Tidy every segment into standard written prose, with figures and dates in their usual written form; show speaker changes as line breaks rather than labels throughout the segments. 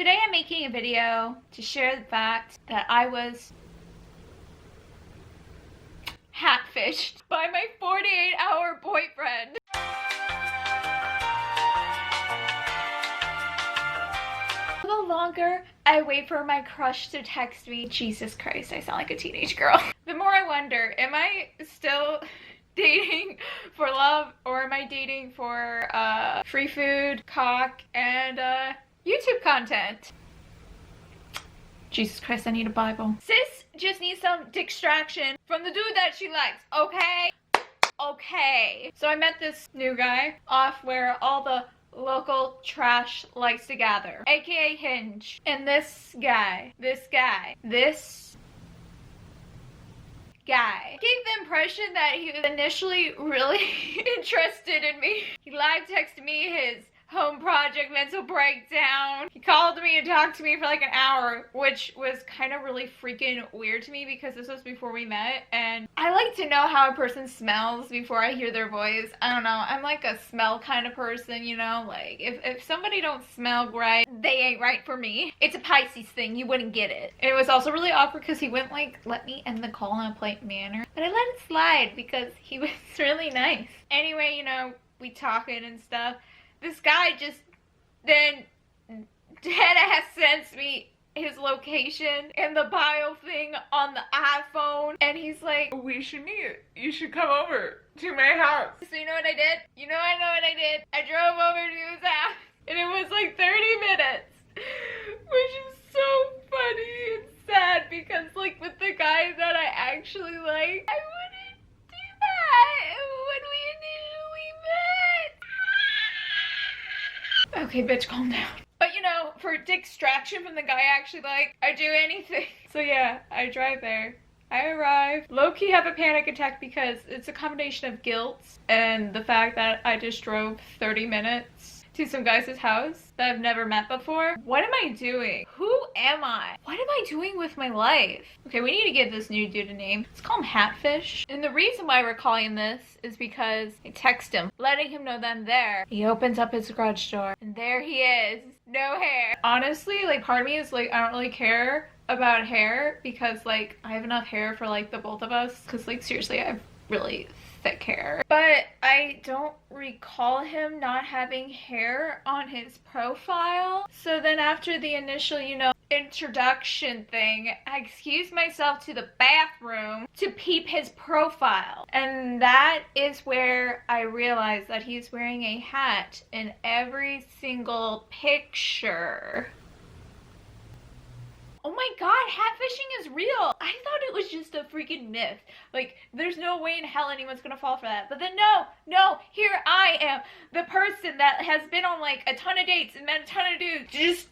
today I'm making a video to share the fact that I was hatfished by my 48-hour boyfriend. The longer I wait for my crush to text me, Jesus Christ, I sound like a teenage girl, the more I wonder, am I still dating for love, or am I dating for free food, cock, and YouTube content? Jesus Christ, I need a Bible. Sis just needs some distraction from the dude that she likes, okay? Okay. So I met this new guy off where all the local trash likes to gather, aka Hinge. And this guy gave the impression that he was initially really interested in me. He live texted me his home project mental breakdown. He called me and talked to me for like an hour, which was kind of really freaking weird to me because this was before we met, and I like to know how a person smells before I hear their voice. I don't know, I'm like a smell kind of person, you know, like if somebody don't smell right, they ain't right for me. It's a Pisces thing, you wouldn't get it. And it was also really awkward because he wouldn't like let me end the call in a polite manner, but I let it slide because he was really nice. Anyway, you know, we talking and stuff. This guy just then dead-ass sends me his location and the bio thing on the iPhone, and he's like, we should meet. You should come over to my house. So you know what I did? I know what I did. I drove over to his house, and it was like 30 minutes, which is so funny and sad because like with the guy that I actually like, I wouldn't do that when we initially met. Okay, bitch, calm down. But you know, for distraction from the guy I actually like, I do anything. So yeah, I drive there. I arrive. Low-key have a panic attack because it's a combination of guilt and the fact that I just drove 30 minutes to some guy's house that I've never met before. What am I doing? Who am I? What am I doing with my life? Okay, we need to give this new dude a name. Let's call him Hatfish. And the reason why we're calling this is because I text him, letting him know that I'm there. He opens up his garage door, and there he is. No hair. Honestly, like, part of me is like, I don't really care about hair because, like, I have enough hair for, like, the both of us. Because, like, seriously, I have really thick hair. But I don't recall him not having hair on his profile. So then after the initial, you know, introduction thing, I excused myself to the bathroom to peep his profile. And that is where I realized that he's wearing a hat in every single picture. Oh my god, hatfishing is real! I thought it was just a freaking myth. Like, there's no way in hell anyone's gonna fall for that. But then no, here I am, the person that has been on like a ton of dates and met a ton of dudes,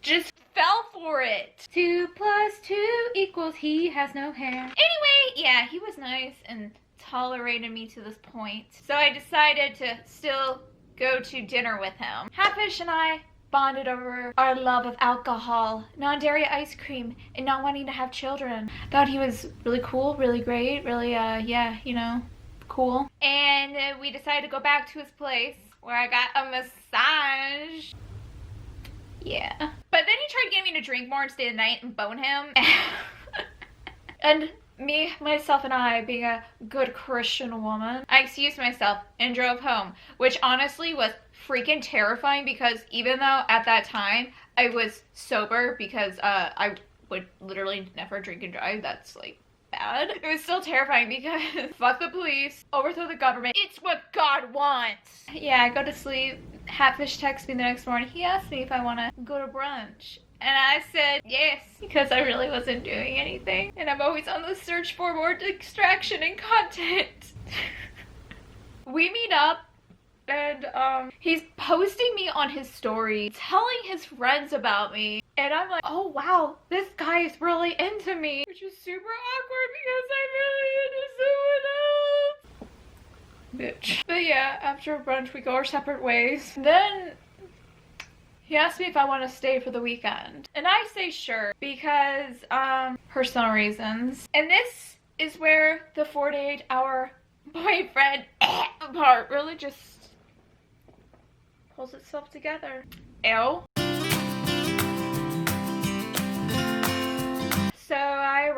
just fell for it. 2 + 2 = he has no hair. Anyway, yeah, he was nice and tolerated me to this point. So I decided to still go to dinner with him. Hatfish and I bonded over our love of alcohol, non-dairy ice cream, and not wanting to have children. Thought he was really cool, really great, really, yeah, you know, cool. And we decided to go back to his place where I got a massage. Yeah. But then he tried getting me to drink more and stay the night and bone him. And me, myself, and I, being a good Christian woman, I excused myself and drove home, which honestly was freaking terrifying because even though at that time I was sober because I would literally never drink and drive, that's like bad, it was still terrifying because fuck the police, overthrow the government, it's what God wants. Yeah, I go to sleep. Hatfish texts me the next morning. He asked me if I want to go to brunch. And I said yes, because I really wasn't doing anything. And I'm always on the search for more distraction and content. We meet up, and he's posting me on his story, telling his friends about me. And I'm like, oh wow, this guy is really into me. Which is super awkward because I'm really into someone else. Bitch. But yeah, after brunch we go our separate ways. Then he asked me if I want to stay for the weekend. And I say sure, because, personal reasons. And this is where the 48-hour boyfriend part really just pulls itself together. Ew.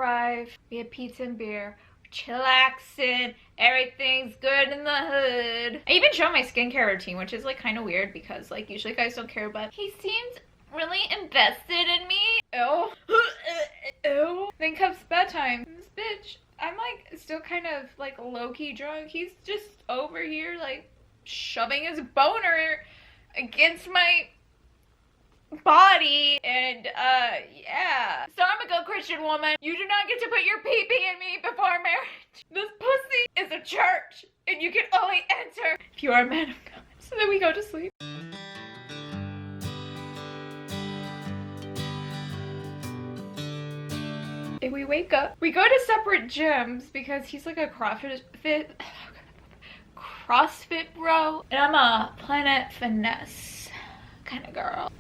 arrive. We had pizza and beer. Chillaxing. Everything's good in the hood. I even showed my skincare routine, which is like kind of weird because like usually guys don't care, but he seems really invested in me. Ew. Ew. Then comes bedtime. This bitch, I'm like still kind of like low-key drunk. He's just over here like shoving his boner against my body, and yeah. So I'm a good Christian woman. You do not get to put your peeping in me before marriage. This pussy is a church, and you can only enter if you are a man of God. So then we go to sleep. And we wake up. We go to separate gyms because he's like a CrossFit bro, and I'm a Planet Finesse kind of girl.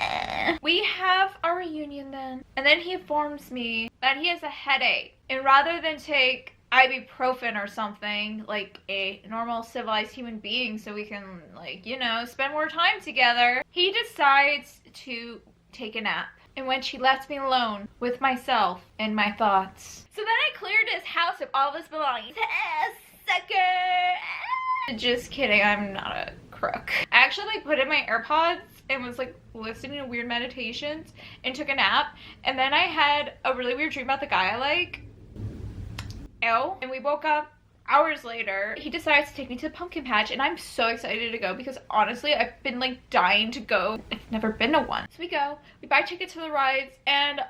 We have our reunion then, and then he informs me that he has a headache, and rather than take ibuprofen or something like a normal civilized human being so we can, like, you know, spend more time together, he decides to take a nap, in which he left me alone with myself and my thoughts. So then I cleared his house of all his belongings. Sucker! Just kidding, I'm not a crook. I actually like put in my AirPods and was like listening to weird meditations and took a nap, and then I had a really weird dream about the guy I like. Ew. And we woke up hours later. He decides to take me to the pumpkin patch, and I'm so excited to go because honestly I've been like dying to go. I've never been to one. So we go, we buy tickets for the rides, and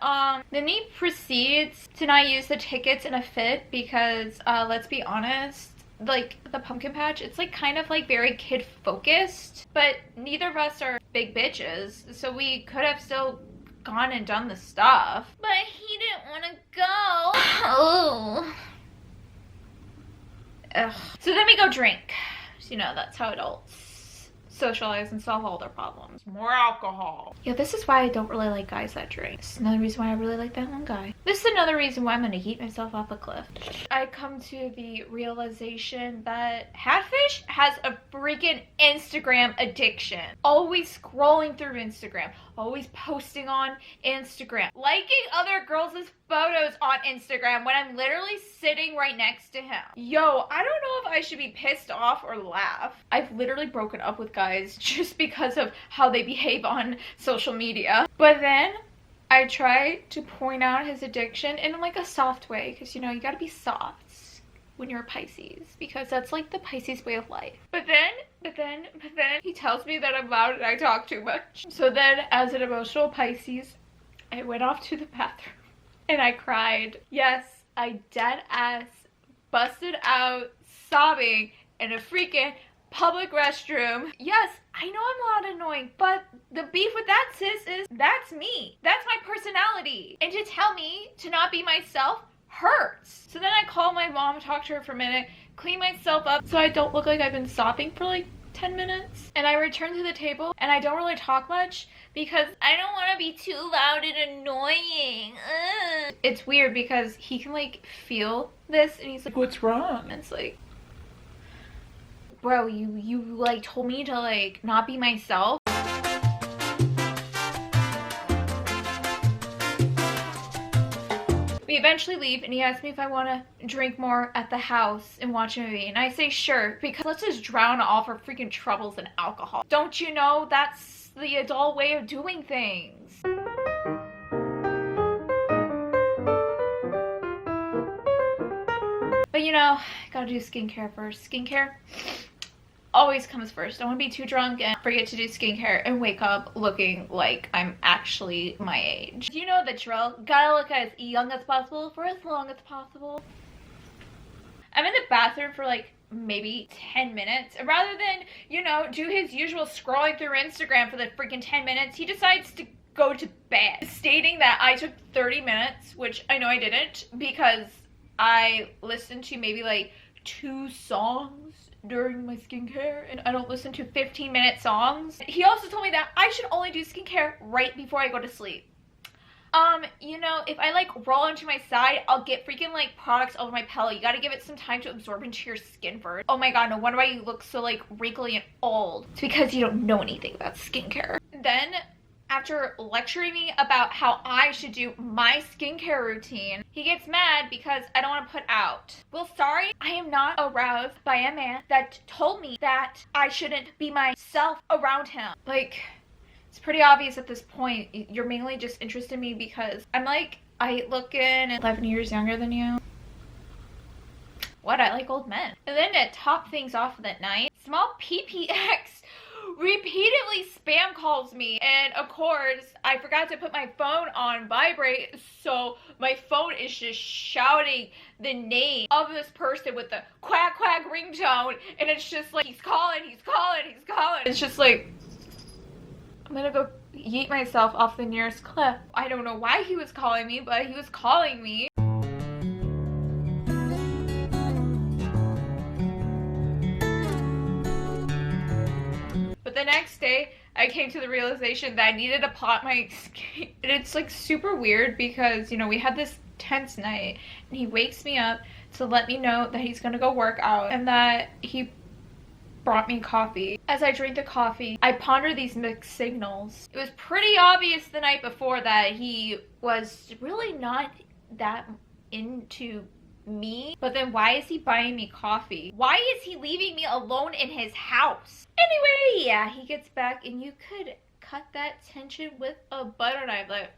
then he proceeds to not use the tickets in a fit because let's be honest, like the pumpkin patch, it's like kind of like very kid focused, but neither of us are big bitches, so we could have still gone and done the stuff, but he didn't want to go. Oh. Ugh. So then we go drink. So, you know, that's how adults socialize and solve all their problems. More alcohol. Yeah, this is why I don't really like guys that drink. This is another reason why I really like that one guy. This is another reason why I'm gonna eat myself off a cliff. I come to the realization that Hatfish has a freaking Instagram addiction. Always scrolling through Instagram. Always posting on Instagram. Liking other girls' photos on Instagram when I'm literally sitting right next to him. Yo, I don't know if I should be pissed off or laugh. I've literally broken up with guys just because of how they behave on social media. But then I try to point out his addiction in like a soft way, because you know, you gotta be soft when you're a Pisces, because that's like the Pisces way of life. But then he tells me that I'm loud and I talk too much. So then, as an emotional Pisces, I went off to the bathroom and I cried. Yes, I dead ass busted out sobbing in a freaking public restroom. Yes, I know I'm loud and annoying, but the beef with that, sis, is that's me. That's my personality. And to tell me to not be myself hurts. So then I call my mom, talk to her for a minute, clean myself up so I don't look like I've been sobbing for like 10 minutes. And I return to the table and I don't really talk much because I don't want to be too loud and annoying. Ugh. It's weird because he can like feel this and he's like, what's wrong? And it's like, bro, you like told me to like not be myself. We eventually leave and he asks me if I want to drink more at the house and watch a movie, and I say sure, because let's just drown all of our freaking troubles in alcohol. Don't you know that's the adult way of doing things? But you know, gotta do skincare first. Skincare always comes first. I don't want to be too drunk and forget to do skincare and wake up looking like I'm actually my age. You know the drill. Gotta look as young as possible for as long as possible. I'm in the bathroom for like maybe 10 minutes. And rather than, you know, do his usual scrolling through Instagram for the freaking 10 minutes, he decides to go to bed, stating that I took 30 minutes, which I know I didn't because I listened to maybe like 2 songs during my skincare, and I don't listen to 15-minute songs. He also told me that I should only do skincare right before I go to sleep. You know, if I like roll onto my side, I'll get freaking like products over my pillow. You gotta give it some time to absorb into your skin first. Oh my god, no wonder why you look so like wrinkly and old. It's because you don't know anything about skincare. Then after lecturing me about how I should do my skincare routine, he gets mad because I don't want to put out. Well, sorry, I am not aroused by a man that told me that I shouldn't be myself around him. Like, it's pretty obvious at this point, you're mainly just interested in me because I'm like, I look in 11 years younger than you. What? I like old men. And then to top things off of that night, small PPX repeatedly spam calls me, and of course I forgot to put my phone on vibrate, so my phone is just shouting the name of this person with the quack quack ringtone, and it's just like he's calling. It's just like I'm gonna go yeet myself off the nearest cliff. I don't know why he was calling me, but he was calling me. But the next day, I came to the realization that I needed to plot my escape. And it's like super weird because, you know, we had this tense night and he wakes me up to let me know that he's gonna go work out and that he brought me coffee. As I drink the coffee, I ponder these mixed signals. It was pretty obvious the night before that he was really not that into me, but then why is he buying me coffee? Why is he leaving me alone in his house? Anyway, yeah, he gets back and you could cut that tension with a butter knife, like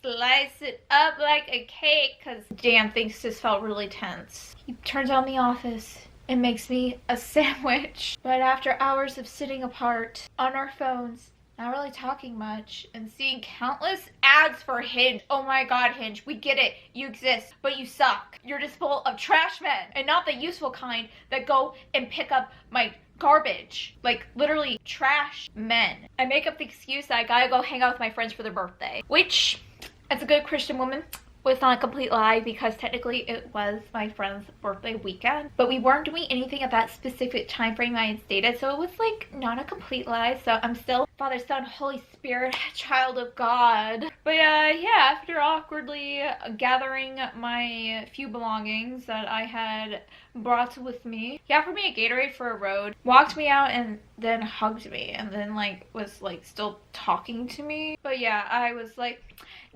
slice it up like a cake, because damn, things just felt really tense. He turns on the office and makes me a sandwich, but after hours of sitting apart on our phones, not really talking much, and seeing countless ads for Hinge. Oh my god, Hinge, we get it. You exist, but you suck. You're just full of trash men, and not the useful kind that go and pick up my garbage. Like, literally, trash men. I make up the excuse that I gotta go hang out with my friends for their birthday, which, as a good Christian woman, was not a complete lie because technically it was my friend's birthday weekend, but we weren't doing anything at that specific time frame I had stated, so it was like not a complete lie. So I'm still Father, Son, Holy Spirit, child of God. But yeah, after awkwardly gathering my few belongings that I had brought with me, he offered me a Gatorade for a road, walked me out, and then hugged me, and then like was like still talking to me. But yeah, I was like,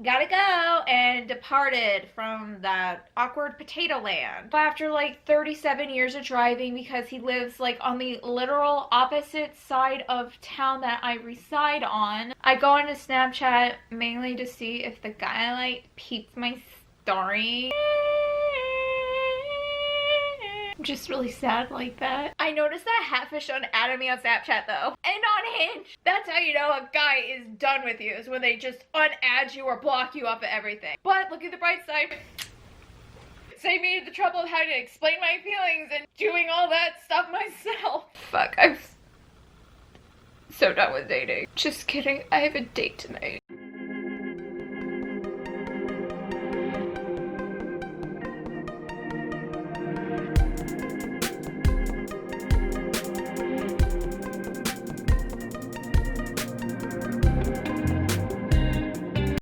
gotta go, and departed from that awkward potato land. But after like 37 years of driving, because he lives like on the literal opposite side of town that I reside on, I go into Snapchat mainly to see if the guy like peeped my story. I'm just really sad like that. I noticed that Hatfish unadded me on Snapchat though. And on Hinge. That's how you know a guy is done with you, is when they just unadd you or block you off of everything. But look at the bright side. Save me the trouble of having to explain my feelings and doing all that stuff myself. Fuck, I'm so done with dating. Just kidding, I have a date tonight.